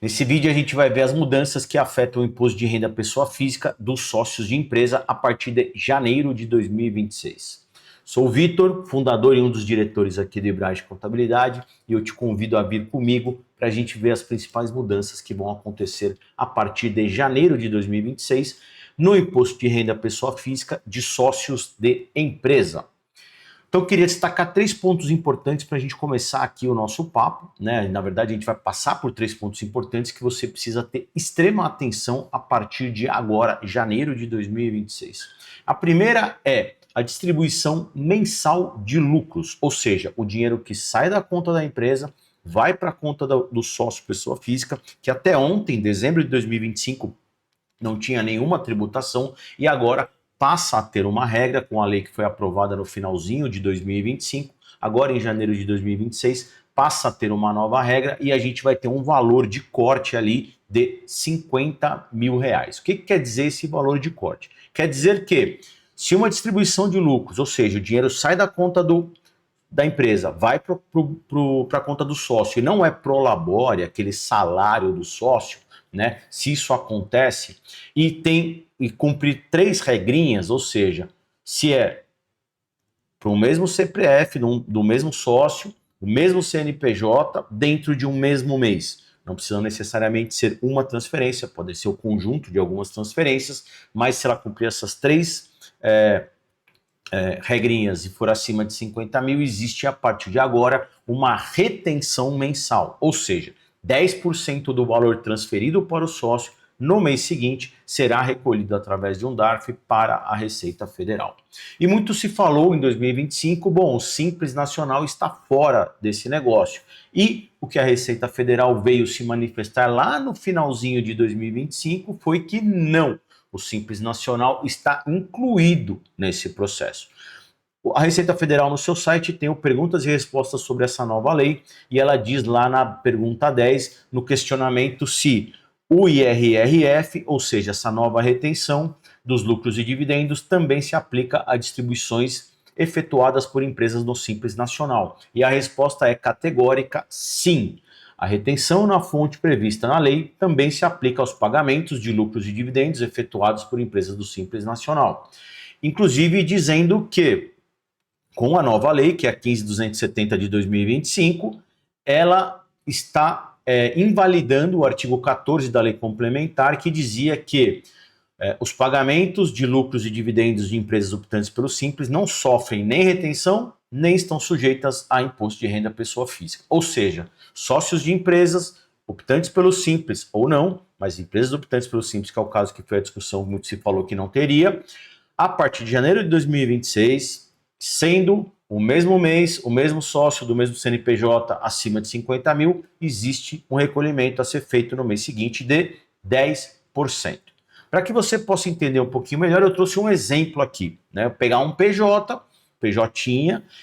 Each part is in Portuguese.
Nesse vídeo a gente vai ver as mudanças que afetam o imposto de renda pessoa física dos sócios de empresa a partir de janeiro de 2026. Sou o Vitor, fundador e um dos diretores aqui do Ibrage Contabilidade, e eu te convido a vir comigo para a gente ver as principais mudanças que vão acontecer a partir de janeiro de 2026 no imposto de renda pessoa física de sócios de empresa. Então eu queria destacar 3 pontos importantes para a gente começar aqui o nosso papo, né? Na verdade, a gente vai passar por 3 pontos importantes que você precisa ter extrema atenção a partir de agora, janeiro de 2026. A primeira é a distribuição mensal de lucros, ou seja, o dinheiro que sai da conta da empresa vai para a conta do sócio pessoa física, que até ontem, dezembro de 2025, não tinha nenhuma tributação e agora passa a ter uma regra com a lei que foi aprovada no finalzinho de 2025, agora em janeiro de 2026 passa a ter uma nova regra e a gente vai ter um valor de corte ali de 50 mil reais. O que quer dizer esse valor de corte? Quer dizer que se uma distribuição de lucros, ou seja, o dinheiro sai da conta da empresa, vai para a conta do sócio e não é prolabore, aquele salário do sócio, né? Se isso acontece e cumprir 3 regrinhas, ou seja, se é para o mesmo CPF do mesmo sócio, o mesmo CNPJ dentro de um mesmo mês. Não precisa necessariamente ser uma transferência, pode ser o conjunto de algumas transferências, mas se ela cumprir essas 3 regrinhas e for acima de 50 mil, existe a partir de agora uma retenção mensal, ou seja, 10% do valor transferido para o sócio no mês seguinte será recolhido através de um DARF para a Receita Federal. E muito se falou em 2025, bom, o Simples Nacional está fora desse negócio. E o que a Receita Federal veio se manifestar lá no finalzinho de 2025 foi que não, o Simples Nacional está incluído nesse processo. A Receita Federal no seu site tem o perguntas e respostas sobre essa nova lei e ela diz lá na pergunta 10, no questionamento, se o IRRF, ou seja, essa nova retenção dos lucros e dividendos, também se aplica a distribuições efetuadas por empresas no Simples Nacional. E a resposta é categórica, sim. A retenção na fonte prevista na lei também se aplica aos pagamentos de lucros e dividendos efetuados por empresas do Simples Nacional. Inclusive dizendo que com a nova lei, que é a 15.270 de 2025, ela está invalidando o artigo 14 da lei complementar, que dizia que os pagamentos de lucros e dividendos de empresas optantes pelo Simples não sofrem nem retenção, nem estão sujeitas a imposto de renda pessoa física. Ou seja, sócios de empresas optantes pelo Simples ou não, mas empresas optantes pelo Simples, que é o caso que foi a discussão, muito se falou que não teria, a partir de janeiro de 2026, sendo o mesmo mês, o mesmo sócio do mesmo CNPJ acima de 50 mil, existe um recolhimento a ser feito no mês seguinte de 10%. Para que você possa entender um pouquinho melhor, eu trouxe um exemplo aqui, né? Pegar um PJ,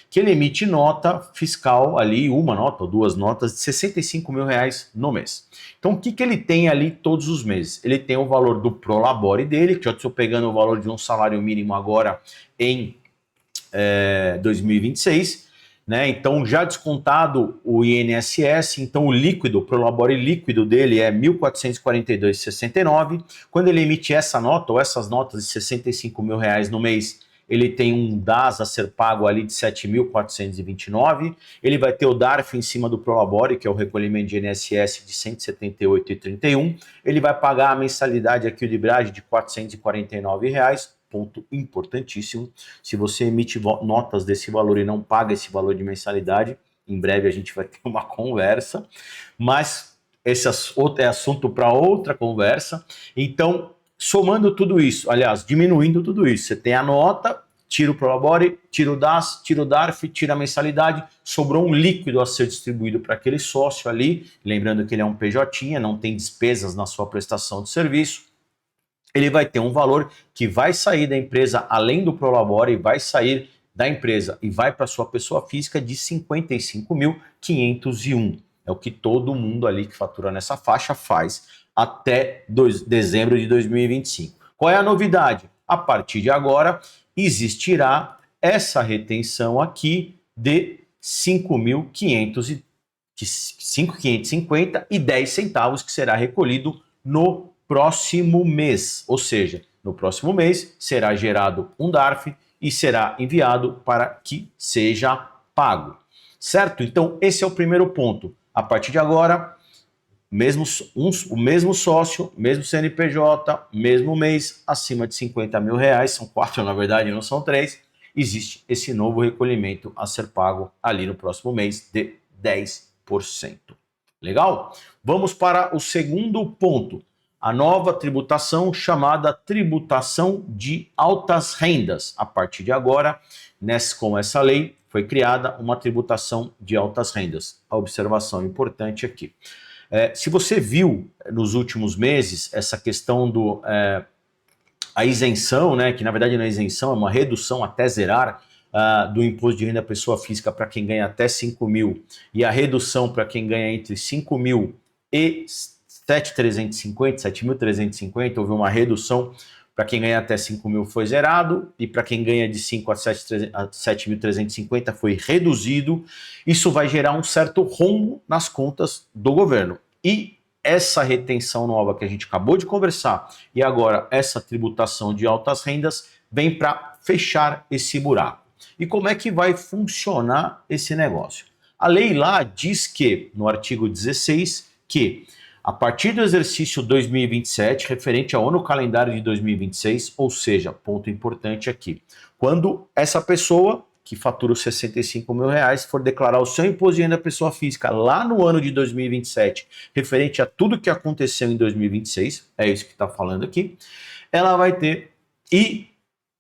que ele emite nota fiscal ali, uma nota ou 2 notas de 65 mil reais no mês. Então o que ele tem ali todos os meses? Ele tem o valor do Prolabore dele, que eu estou pegando o valor de um salário mínimo agora em 2026, né? Então já descontado o INSS, então o líquido, o Prolabore líquido dele é 1.442,69. Quando ele emite essa nota ou essas notas de 65 mil reais no mês, ele tem um DAS a ser pago ali de 7.429, ele vai ter o DARF em cima do Prolabore, que é o recolhimento de INSS de 178,31, ele vai pagar a mensalidade aqui de Ibrage de R$ 449 reais, ponto importantíssimo. Se você emite notas desse valor e não paga esse valor de mensalidade, em breve a gente vai ter uma conversa, mas esse é assunto para outra conversa. Então, somando tudo isso, aliás, diminuindo tudo isso, você tem a nota, tira o Prolabore, tira o DAS, tira o DARF, tira a mensalidade, sobrou um líquido a ser distribuído para aquele sócio ali, lembrando que ele é um PJ, não tem despesas na sua prestação de serviço, ele vai ter um valor que vai sair da empresa, além do Prolabore, vai sair da empresa e vai para sua pessoa física de 55.501. É o que todo mundo ali que fatura nessa faixa faz até dezembro de 2025. Qual é a novidade? A partir de agora, existirá essa retenção aqui de 5.500 5.550 e 10 centavos que será recolhido no próximo mês. Ou seja, no próximo mês será gerado um DARF e será enviado para que seja pago. Certo? Então, esse é o primeiro ponto. A partir de agora, o mesmo sócio, mesmo CNPJ, mesmo mês, acima de 50 mil reais, são 4 na verdade, não são 3, existe esse novo recolhimento a ser pago ali no próximo mês de 10%. Legal? Vamos para o segundo ponto, a nova tributação chamada tributação de altas rendas. A partir de agora, com essa lei, foi criada uma tributação de altas rendas. A observação importante aqui. Se você viu nos últimos meses essa questão a isenção, né, que na verdade não é isenção, é uma redução até zerar do imposto de renda pessoa física para quem ganha até 5 mil e a redução para quem ganha entre 5 mil e 7.350, houve uma redução para quem ganha até 5 mil foi zerado e para quem ganha de 5 a 7.350 foi reduzido. Isso vai gerar um certo rombo nas contas do governo. E essa retenção nova que a gente acabou de conversar e agora essa tributação de altas rendas vem para fechar esse buraco. E como é que vai funcionar esse negócio? A lei lá diz que, no artigo 16, que a partir do exercício 2027, referente ao ano calendário de 2026, ou seja, ponto importante aqui, quando essa pessoa que fatura os 65 mil reais for declarar o seu imposto de renda pessoa física lá no ano de 2027, referente a tudo que aconteceu em 2026, é isso que está falando aqui, ela vai ter, e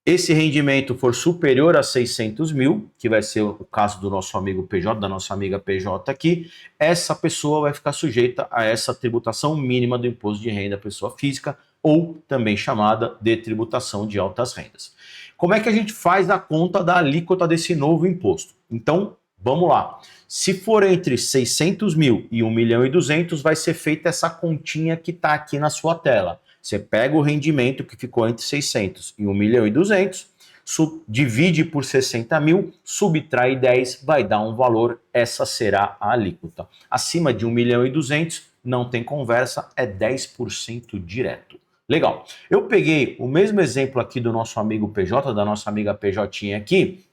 esse rendimento for superior a 600 mil, que vai ser o caso do nosso amigo PJ, da nossa amiga PJ aqui, essa pessoa vai ficar sujeita a essa tributação mínima do imposto de renda pessoa física, ou também chamada de tributação de altas rendas. Como é que a gente faz a conta da alíquota desse novo imposto? Então, vamos lá. Se for entre 600 mil e 1.200.000, vai ser feita essa continha que está aqui na sua tela. Você pega o rendimento que ficou entre 600 e 1.200.000, divide por 60 mil, subtrai 10, vai dar um valor, essa será a alíquota. Acima de 1.200.000, não tem conversa, é 10% direto. Legal. Eu peguei o mesmo exemplo aqui do nosso amigo PJ, da nossa amiga PJ aqui,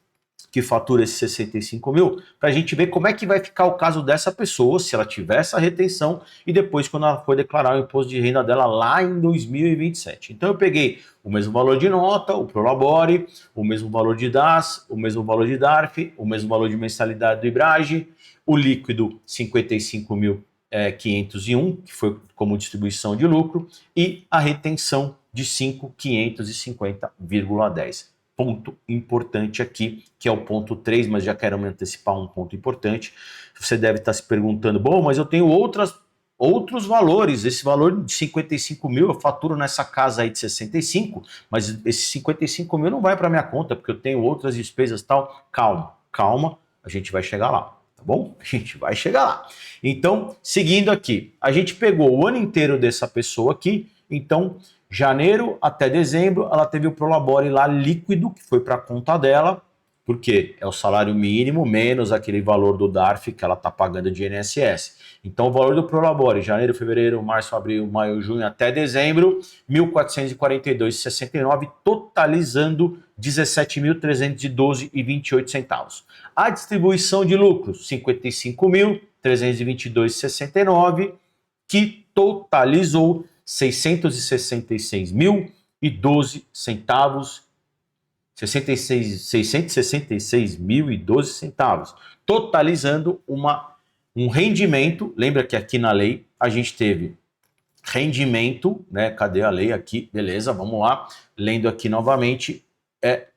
que fatura esses 65 mil, para a gente ver como é que vai ficar o caso dessa pessoa, se ela tiver essa retenção, e depois quando ela for declarar o imposto de renda dela lá em 2027. Então eu peguei o mesmo valor de nota, o Prolabore, o mesmo valor de DAS, o mesmo valor de DARF, o mesmo valor de mensalidade do IBRAGE, o líquido 55.501, que foi como distribuição de lucro, e a retenção de 5.550,10. Ponto importante aqui, que é o ponto 3, mas já quero me antecipar um ponto importante. Você deve estar se perguntando, bom, mas eu tenho outros valores, esse valor de 55 mil eu faturo nessa casa aí de 65, mas esse 55 mil não vai para minha conta, porque eu tenho outras despesas e tal. Calma, a gente vai chegar lá, tá bom? A gente vai chegar lá. Então, seguindo aqui, a gente pegou o ano inteiro dessa pessoa aqui, então janeiro até dezembro, ela teve o Prolabore lá líquido, que foi para a conta dela, porque é o salário mínimo menos aquele valor do DARF que ela está pagando de INSS. Então, o valor do Prolabore, janeiro, fevereiro, março, abril, maio, junho até dezembro, R$ 1.442,69, totalizando R$ 17.312,28. A distribuição de lucros, R$ 55.322,69, que totalizou R$ 666.012 centavos, 666.012 centavos, totalizando um rendimento. Lembra que aqui na lei a gente teve rendimento, né? Cadê a lei aqui? Beleza, vamos lá. Lendo aqui novamente,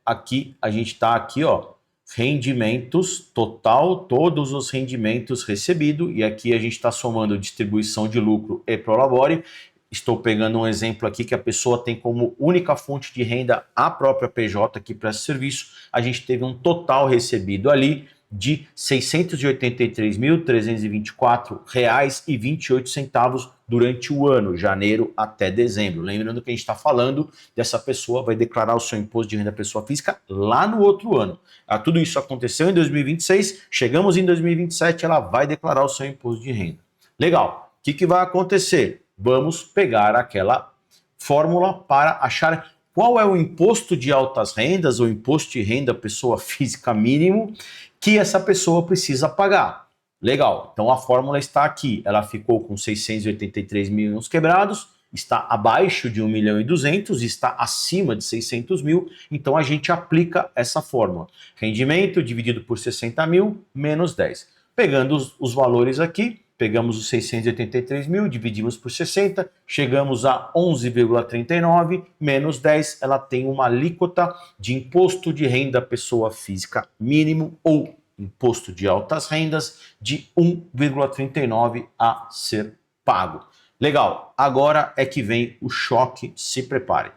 aqui a gente está aqui, ó, rendimentos total, todos os rendimentos recebidos, e aqui a gente está somando distribuição de lucro e Prolabore. Estou pegando um exemplo aqui que a pessoa tem como única fonte de renda a própria PJ que presta serviço. A gente teve um total recebido ali de R$ 683.324,28 durante o ano, janeiro até dezembro. Lembrando que a gente está falando dessa pessoa vai declarar o seu imposto de renda pessoa física lá no outro ano. Tudo isso aconteceu em 2026, chegamos em 2027, ela vai declarar o seu imposto de renda. Legal. O que vai acontecer? Vamos pegar aquela fórmula para achar qual é o imposto de altas rendas ou imposto de renda pessoa física mínimo que essa pessoa precisa pagar. Legal, então a fórmula está aqui, ela ficou com 683 mil uns quebrados, está abaixo de 1.200.000, está acima de 600 mil, então a gente aplica essa fórmula. Rendimento dividido por 60 mil menos 10. Pegando os valores aqui, pegamos os 683 mil, dividimos por 60, chegamos a 11,39, menos 10, ela tem uma alíquota de imposto de renda pessoa física mínimo ou imposto de altas rendas de 1,39 a ser pago. Legal, agora é que vem o choque, se prepare.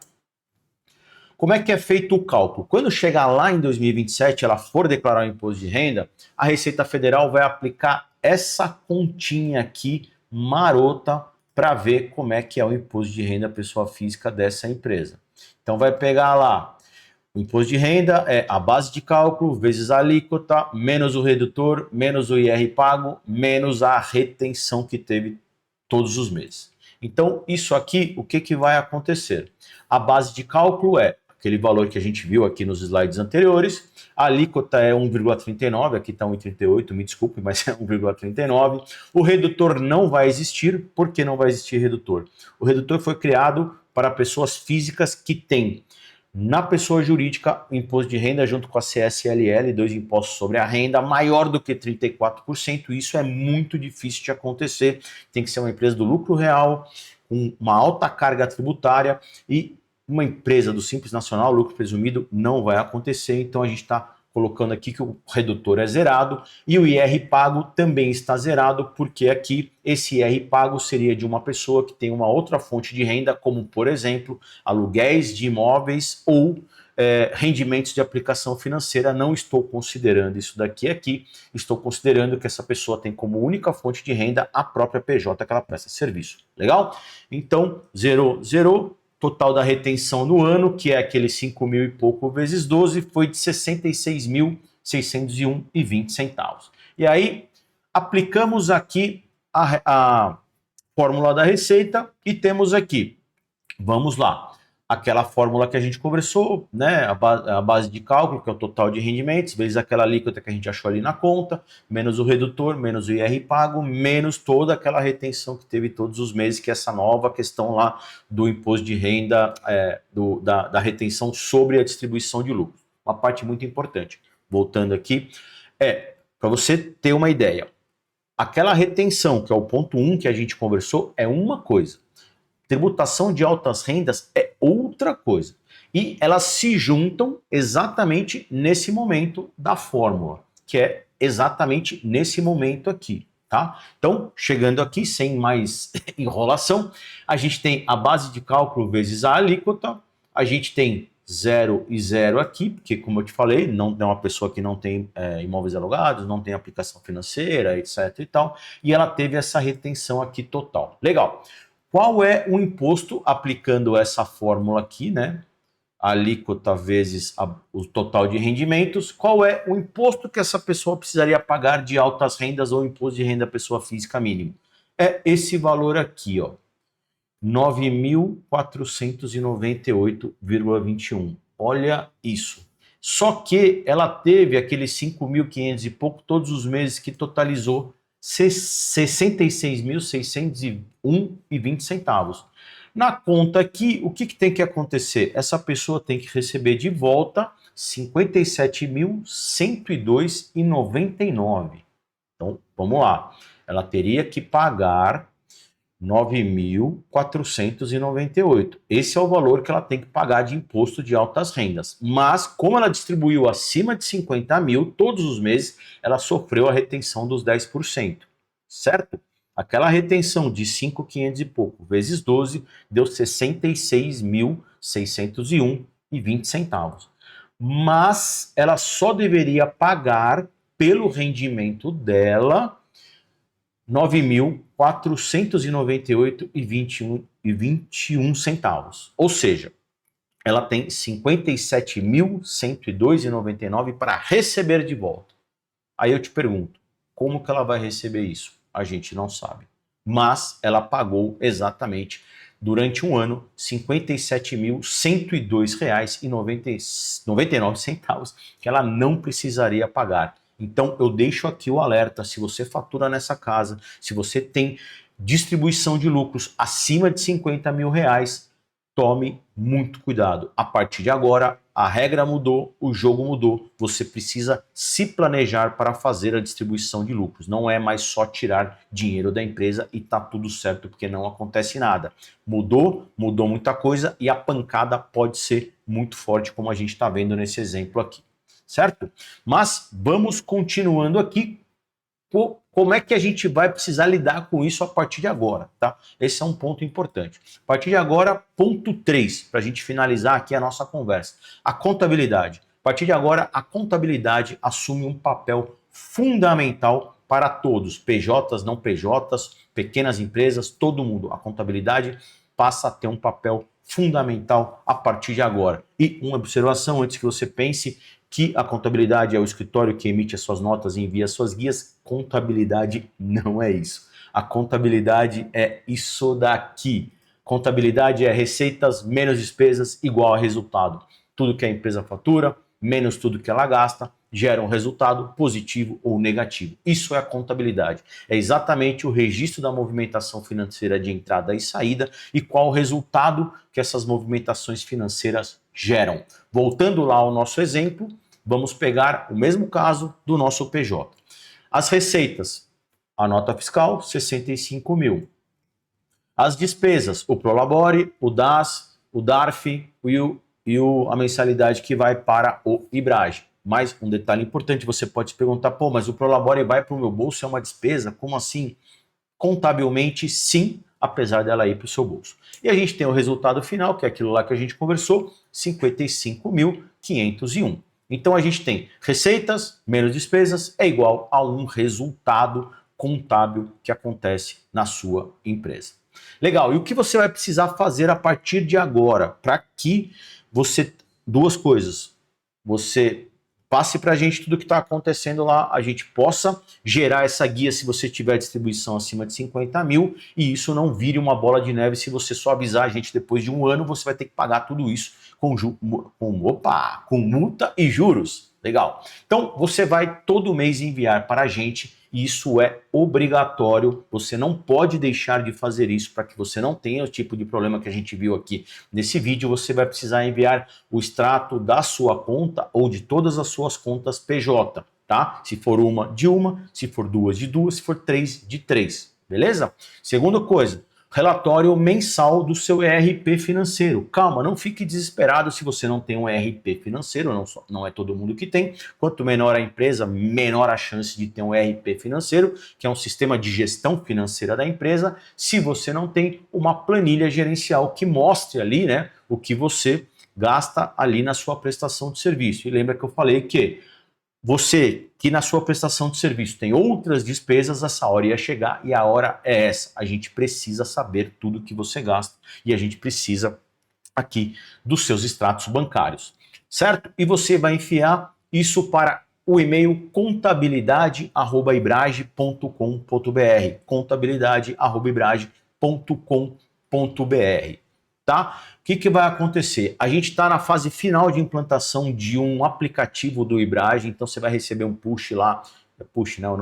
Como é que é feito o cálculo? Quando chegar lá em 2027, ela for declarar o imposto de renda, a Receita Federal vai aplicar essa continha aqui marota para ver como é que é o imposto de renda pessoa física dessa empresa. Então vai pegar lá, o imposto de renda é a base de cálculo vezes a alíquota, menos o redutor, menos o IR pago, menos a retenção que teve todos os meses. Então isso aqui, o que vai acontecer? A base de cálculo é aquele valor que a gente viu aqui nos slides anteriores, a alíquota é 1,39, aqui está 1,38, me desculpe, mas é 1,39. O redutor não vai existir. Por que não vai existir redutor? O redutor foi criado para pessoas físicas que têm na pessoa jurídica o imposto de renda junto com a CSLL, dois impostos sobre a renda, maior do que 34%. Isso é muito difícil de acontecer. Tem que ser uma empresa do lucro real, com uma alta carga tributária, e uma empresa do Simples Nacional, lucro presumido, não vai acontecer. Então a gente está colocando aqui que o redutor é zerado e o IR pago também está zerado, porque aqui esse IR pago seria de uma pessoa que tem uma outra fonte de renda, como por exemplo aluguéis de imóveis ou rendimentos de aplicação financeira. Não estou considerando isso daqui aqui, estou considerando que essa pessoa tem como única fonte de renda a própria PJ que ela presta serviço. Legal? Então, zerou. Total da retenção no ano, que é aquele 5 mil e pouco vezes 12, foi de 66.601,20 centavos. E aí, aplicamos aqui a fórmula da receita e temos aqui, vamos lá, aquela fórmula que a gente conversou, né? A base de cálculo, que é o total de rendimentos, vezes aquela alíquota que a gente achou ali na conta, menos o redutor, menos o IR pago, menos toda aquela retenção que teve todos os meses, que é essa nova questão lá do imposto de renda, da retenção sobre a distribuição de lucros. Uma parte muito importante. Voltando aqui, para você ter uma ideia, aquela retenção, que é o ponto 1 que a gente conversou, é uma coisa. Tributação de altas rendas é outra coisa. E elas se juntam exatamente nesse momento da fórmula, que é exatamente nesse momento aqui, tá? Então, chegando aqui, sem mais enrolação, a gente tem a base de cálculo vezes a alíquota, a gente tem 0 e 0 aqui, porque como eu te falei, não é uma pessoa que não tem imóveis alugados, não tem aplicação financeira, etc e tal, e ela teve essa retenção aqui total. Legal. Qual é o imposto aplicando essa fórmula aqui, né? A alíquota vezes o total de rendimentos. Qual é o imposto que essa pessoa precisaria pagar de altas rendas ou imposto de renda pessoa física mínimo? É esse valor aqui, ó, 9.498,21. Olha isso. Só que ela teve aqueles 5.500 e pouco todos os meses, que totalizou 66.601,20 centavos. Na conta aqui, o que tem que acontecer? Essa pessoa tem que receber de volta 57.102,99. Então, vamos lá. Ela teria que pagar 9.498. Esse é o valor que ela tem que pagar de imposto de altas rendas. Mas, como ela distribuiu acima de 50 mil, todos os meses, ela sofreu a retenção dos 10%. Certo? Aquela retenção de 5.500 e pouco vezes 12 deu 66.601,20 centavos. Mas ela só deveria pagar pelo rendimento dela, R$ 9.498,21 centavos. Ou seja, ela tem R$ 57.102,99 para receber de volta. Aí eu te pergunto, como que ela vai receber isso? A gente não sabe. Mas ela pagou exatamente, durante um ano, R$ 57.102,99 que ela não precisaria pagar. Então eu deixo aqui o alerta, se você fatura nessa casa, se você tem distribuição de lucros acima de R$ 50 mil, tome muito cuidado. A partir de agora, a regra mudou, o jogo mudou. Você precisa se planejar para fazer a distribuição de lucros. Não é mais só tirar dinheiro da empresa e tá tudo certo, porque não acontece nada. Mudou muita coisa e a pancada pode ser muito forte, como a gente está vendo nesse exemplo aqui. Certo? Mas vamos continuando aqui. Como é que a gente vai precisar lidar com isso a partir de agora, tá? Esse é um ponto importante. A partir de agora, ponto 3, para a gente finalizar aqui a nossa conversa. A contabilidade. A partir de agora, a contabilidade assume um papel fundamental para todos, PJs, não PJs, pequenas empresas, todo mundo. A contabilidade passa a ter um papel fundamental a partir de agora. E uma observação antes que você pense que a contabilidade é o escritório que emite as suas notas e envia as suas guias. Contabilidade não é isso. A contabilidade é isso daqui. Contabilidade é receitas menos despesas igual a resultado. Tudo que a empresa fatura, menos tudo que ela gasta, gera um resultado positivo ou negativo. Isso é a contabilidade. É exatamente o registro da movimentação financeira de entrada e saída e qual o resultado que essas movimentações financeiras geram. Voltando lá ao nosso exemplo, vamos pegar o mesmo caso do nosso PJ. As receitas, a nota fiscal, 65 mil. As despesas, o Prolabore, o DAS, o DARF a mensalidade que vai para o IBRAGE. Mas um detalhe importante, você pode se perguntar, pô, mas o Prolabore vai para o meu bolso, é uma despesa? Como assim? Contabilmente, sim, apesar dela ir para o seu bolso. E a gente tem o resultado final, que é aquilo lá que a gente conversou, 55.501. Então a gente tem receitas menos despesas é igual a um resultado contábil que acontece na sua empresa. Legal, e o que você vai precisar fazer a partir de agora para que você... Duas coisas. Você passe para a gente tudo o que está acontecendo lá, a gente possa gerar essa guia se você tiver distribuição acima de 50 mil e isso não vire uma bola de neve. Se você só avisar a gente depois de um ano, você vai ter que pagar tudo isso com multa e juros. Legal. Então, você vai todo mês enviar para a gente e isso é obrigatório. Você não pode deixar de fazer isso para que você não tenha o tipo de problema que a gente viu aqui nesse vídeo. Você vai precisar enviar o extrato da sua conta ou de todas as suas contas PJ, tá? Se for uma, se for duas, de duas, se for três, de três. Beleza? Segunda coisa, relatório mensal do seu ERP financeiro. Calma, não fique desesperado se você não tem um ERP financeiro, não é todo mundo que tem. Quanto menor a empresa, menor a chance de ter um ERP financeiro, que é um sistema de gestão financeira da empresa, se você não tem uma planilha gerencial que mostre ali, né, o que você gasta ali na sua prestação de serviço. E lembra que eu falei que você que na sua prestação de serviço tem outras despesas, essa hora ia chegar e a hora é essa. A gente precisa saber tudo que você gasta e a gente precisa aqui dos seus extratos bancários, certo? E você vai enfiar isso para o e-mail contabilidade@ibrage.com.br, contabilidade@ibrage.com.br, tá? O que vai acontecer? A gente está na fase final de implantação de um aplicativo do IBRAGE, então você vai receber um push lá, push não,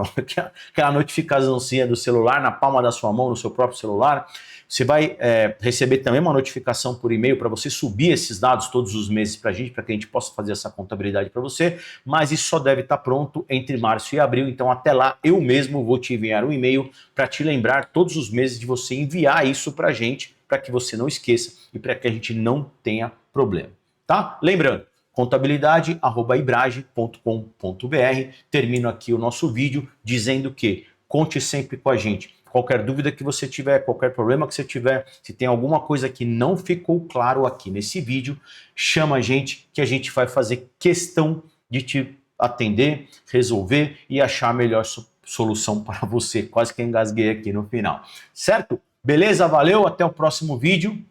aquela notificaçãozinha do celular na palma da sua mão, no seu próprio celular. Você vai receber também uma notificação por e-mail para você subir esses dados todos os meses para que a gente possa fazer essa contabilidade para você, mas isso só deve estar pronto entre março e abril, então até lá eu mesmo vou te enviar um e-mail para te lembrar todos os meses de você enviar isso para a gente, para que você não esqueça e para que a gente não tenha problema, tá? Lembrando, contabilidade@ibrage.com.br. Termino aqui o nosso vídeo dizendo que conte sempre com a gente. Qualquer dúvida que você tiver, qualquer problema que você tiver, se tem alguma coisa que não ficou claro aqui nesse vídeo, chama a gente que a gente vai fazer questão de te atender, resolver e achar a melhor solução para você. Quase que engasguei aqui no final. Certo? Beleza? Valeu, até o próximo vídeo.